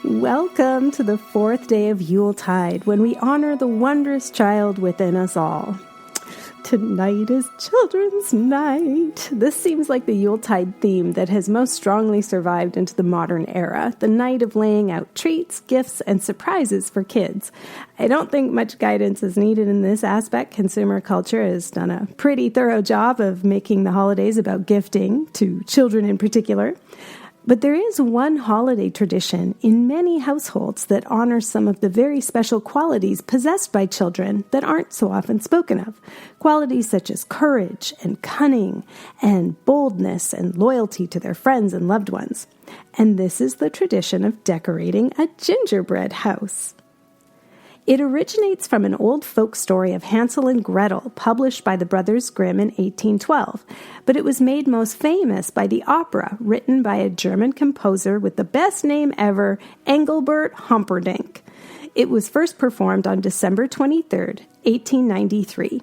Welcome to the fourth day of Yuletide, when we honor the wondrous child within us all. Tonight is Children's Night. This seems like the Yuletide theme that has most strongly survived into the modern era, the night of laying out treats, gifts, and surprises for kids. I don't think much guidance is needed in this aspect. Consumer culture has done a pretty thorough job of making the holidays about gifting, to children in particular. But there is one holiday tradition in many households that honors some of the very special qualities possessed by children that aren't so often spoken of. Qualities such as courage and cunning and boldness and loyalty to their friends and loved ones. And this is the tradition of decorating a gingerbread house. It originates from an old folk story of Hansel and Gretel, published by the Brothers Grimm in 1812, but it was made most famous by the opera written by a German composer with the best name ever, Engelbert Humperdinck. It was first performed on December 23rd, 1893.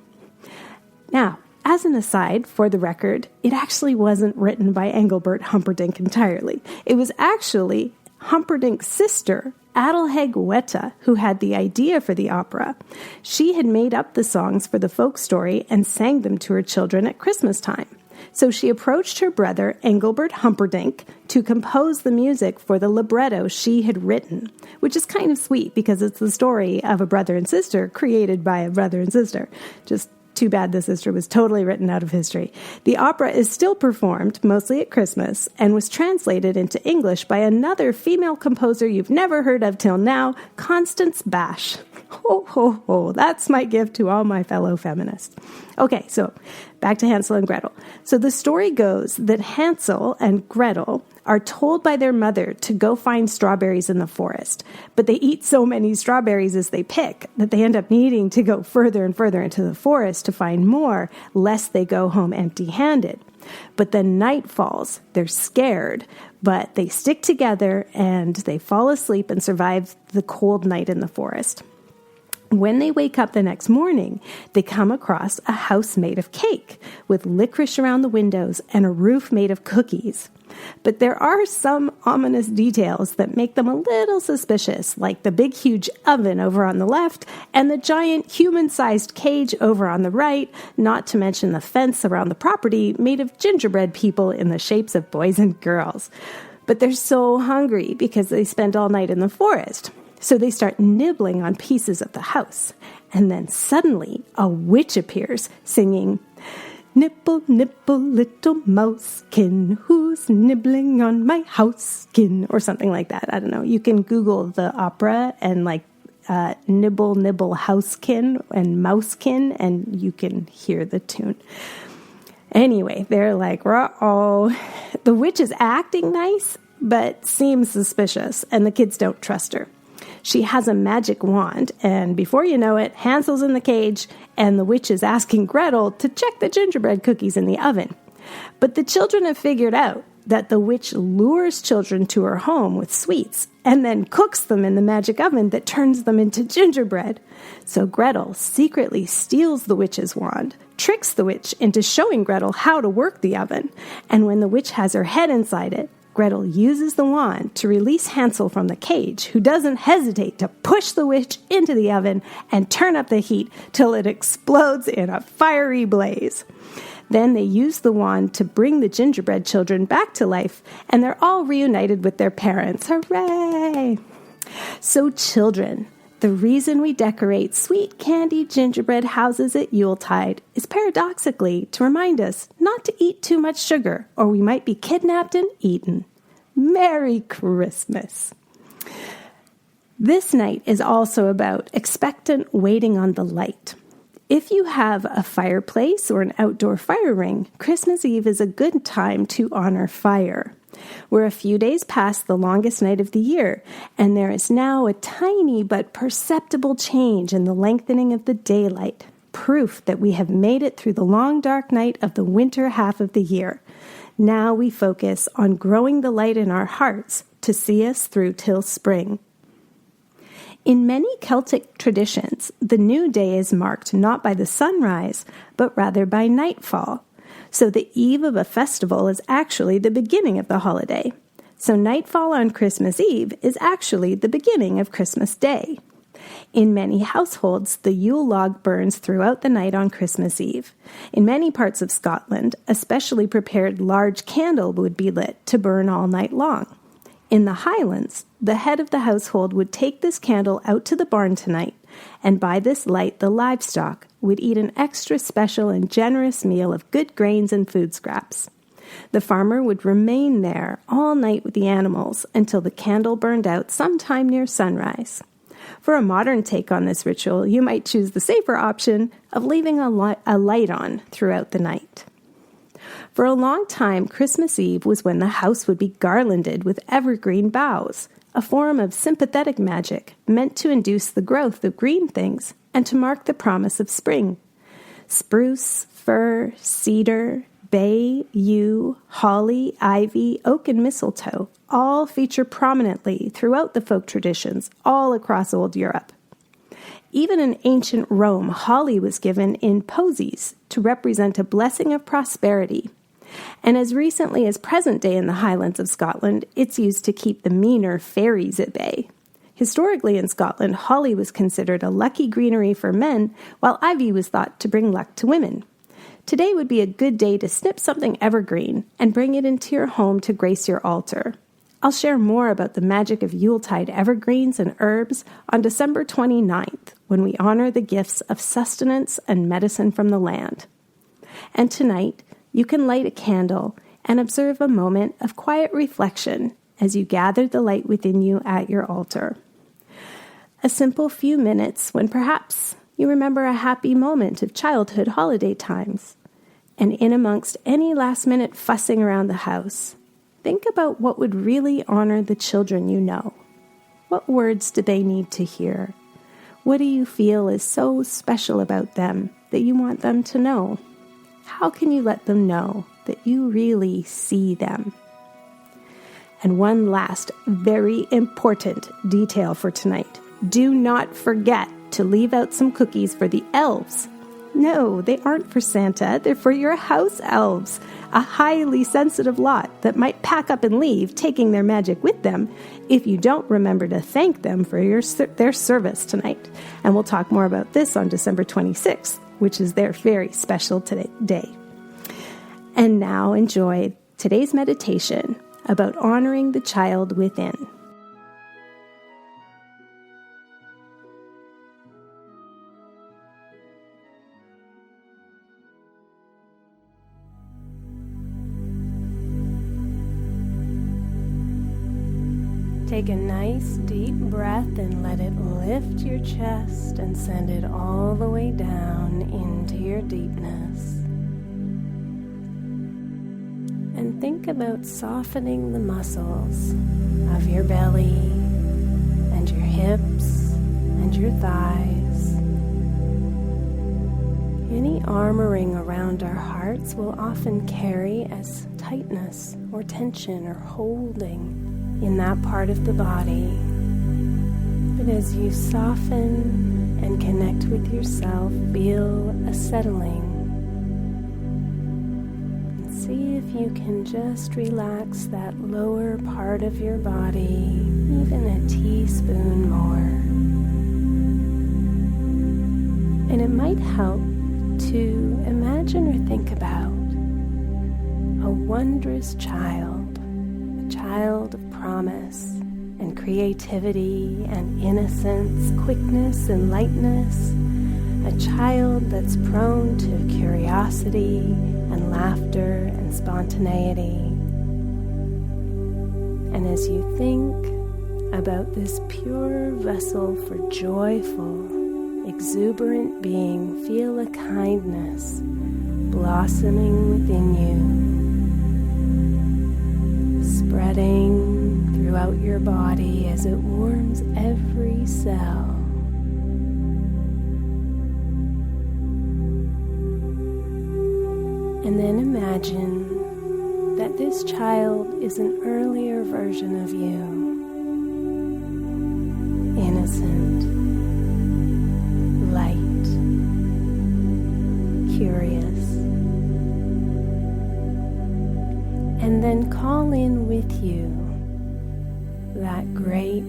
Now, as an aside, for the record, it actually wasn't written by Engelbert Humperdinck entirely. It was actually Humperdinck's sister, Adelheid Wette, who had the idea for the opera. She had made up the songs for the folk story and sang them to her children at Christmas time. So she approached her brother, Engelbert Humperdinck, to compose the music for the libretto she had written, which is kind of sweet because it's the story of a brother and sister created by a brother and sister. Just too bad the sister was totally written out of history. The opera is still performed, mostly at Christmas, and was translated into English by another female composer you've never heard of till now, Constance Bash. Ho, ho, ho. That's my gift to all my fellow feminists. Okay, so back to Hansel and Gretel. So the story goes that Hansel and Gretel are told by their mother to go find strawberries in the forest, but they eat so many strawberries as they pick that they end up needing to go further and further into the forest to find more, lest they go home empty-handed. But then night falls. They're scared, but they stick together and they fall asleep and survive the cold night in the forest. When they wake up the next morning, they come across a house made of cake with licorice around the windows and a roof made of cookies. But there are some ominous details that make them a little suspicious, like the big huge oven over on the left and the giant human-sized cage over on the right, not to mention the fence around the property made of gingerbread people in the shapes of boys and girls. But they're so hungry because they spent all night in the forest. So they start nibbling on pieces of the house. And then suddenly a witch appears singing, "Nibble, nibble, little mousekin, who's nibbling on my houseskin?" Or something like that. I don't know. You can Google the opera and nibble, nibble, housekin and mousekin, and you can hear the tune. Anyway, they're like, uh-oh. The witch is acting nice, but seems suspicious, and the kids don't trust her. She has a magic wand, and before you know it, Hansel's in the cage, and the witch is asking Gretel to check the gingerbread cookies in the oven. But the children have figured out that the witch lures children to her home with sweets, and then cooks them in the magic oven that turns them into gingerbread. So Gretel secretly steals the witch's wand, tricks the witch into showing Gretel how to work the oven, and when the witch has her head inside it, Gretel uses the wand to release Hansel from the cage, who doesn't hesitate to push the witch into the oven and turn up the heat till it explodes in a fiery blaze. Then they use the wand to bring the gingerbread children back to life, and they're all reunited with their parents. Hooray! So children, the reason we decorate sweet candy gingerbread houses at Yuletide is paradoxically to remind us not to eat too much sugar, or we might be kidnapped and eaten. Merry Christmas! This night is also about expectant waiting on the light. If you have a fireplace or an outdoor fire ring, Christmas Eve is a good time to honor fire. We're a few days past the longest night of the year, and there is now a tiny but perceptible change in the lengthening of the daylight, proof that we have made it through the long dark night of the winter half of the year. Now we focus on growing the light in our hearts to see us through till spring. In many Celtic traditions, the new day is marked not by the sunrise, but rather by nightfall. So the eve of a festival is actually the beginning of the holiday. So nightfall on Christmas Eve is actually the beginning of Christmas Day. In many households, the Yule log burns throughout the night on Christmas Eve. In many parts of Scotland, a specially prepared large candle would be lit to burn all night long. In the Highlands, the head of the household would take this candle out to the barn tonight, and by this light the livestock would eat an extra special and generous meal of good grains and food scraps. The farmer would remain there all night with the animals until the candle burned out sometime near sunrise. For a modern take on this ritual, you might choose the safer option of leaving a light on throughout the night. For a long time, Christmas Eve was when the house would be garlanded with evergreen boughs, a form of sympathetic magic meant to induce the growth of green things and to mark the promise of spring. Spruce, fir, cedar, bay, yew, holly, ivy, oak, and mistletoe all feature prominently throughout the folk traditions all across old Europe. Even in ancient Rome, holly was given in posies to represent a blessing of prosperity. And as recently as present day in the Highlands of Scotland, it's used to keep the meaner fairies at bay. Historically in Scotland, holly was considered a lucky greenery for men, while ivy was thought to bring luck to women. Today would be a good day to snip something evergreen and bring it into your home to grace your altar. I'll share more about the magic of Yuletide evergreens and herbs on December 29th, when we honor the gifts of sustenance and medicine from the land. And tonight, you can light a candle and observe a moment of quiet reflection as you gather the light within you at your altar. A simple few minutes when perhaps you remember a happy moment of childhood holiday times. And in amongst any last-minute fussing around the house, think about what would really honor the children you know. What words do they need to hear? What do you feel is so special about them that you want them to know? How can you let them know that you really see them? And one last very important detail for tonight. Do not forget to leave out some cookies for the elves. No, they aren't for Santa. They're for your house elves, a highly sensitive lot that might pack up and leave, taking their magic with them if you don't remember to thank them for their service tonight. And we'll talk more about this on December 26th, which is their very special day. And now enjoy today's meditation about honoring the child within. Take a nice deep breath and let it lift your chest and send it all the way down into your deepness. And think about softening the muscles of your belly and your hips and your thighs. Any armoring around our hearts will often carry as tightness or tension or holding in that part of the body. But as you soften and connect with yourself, feel a settling. And see if you can just relax that lower part of your body, even a teaspoon more. And it might help to imagine or think about a wondrous child of promise and creativity and innocence, quickness and lightness, a child that's prone to curiosity and laughter and spontaneity. And as you think about this pure vessel for joyful, exuberant being, feel a kindness blossoming within you, spreading throughout your body as it warms every cell. And then imagine that this child is an earlier version of you, innocent, light, curious. And then call in with you that great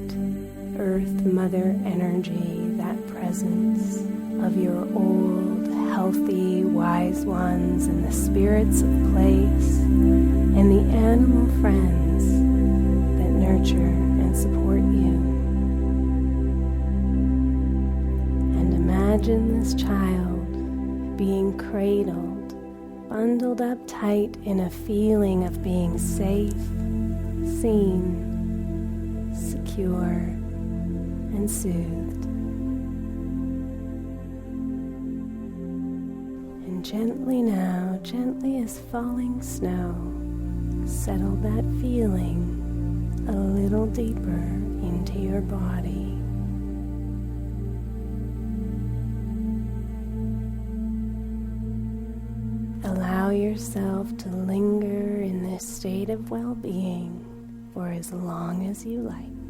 Earth Mother energy, that presence of your old, healthy, wise ones and the spirits of place and the animal friends that nurture and support you. And imagine this child being cradled, bundled up tight in a feeling of being safe, seen, secure, and soothed. And gently now, gently as falling snow, settle that feeling a little deeper into your body. Allow yourself to linger in this state of well-being for as long as you like.